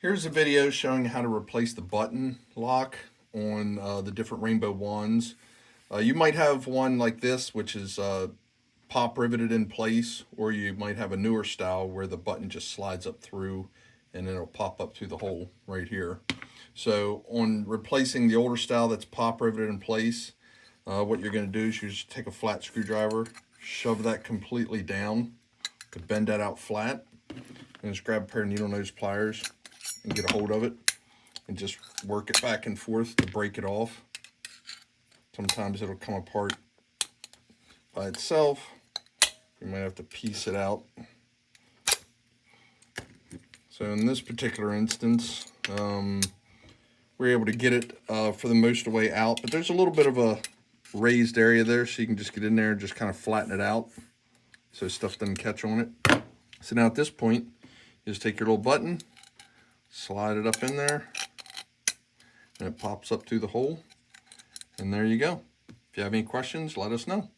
Here's a video showing how to replace the button lock on the different Rainbow wands. You might have one like this, which is pop riveted in place, or you might have a newer style where the button just slides up through and then it'll pop up through the hole right here. So on replacing the older style that's pop riveted in place, what you're going to do is you just take a flat screwdriver, shove that completely down to bend that out flat, and just grab a pair of needle nose pliers and get a hold of it and just work it back and forth to break it off. Sometimes it'll come apart by itself. You might have to piece it out. So in this particular instance, we're able to get it for the most of the way out, but there's a little bit of a raised area there, so you can just get in there and just kind of flatten it out so stuff doesn't catch on it. So now at this point, you just take your little button, slide it up in there, and it pops up through the hole, and there you go. If you have any questions, let us know.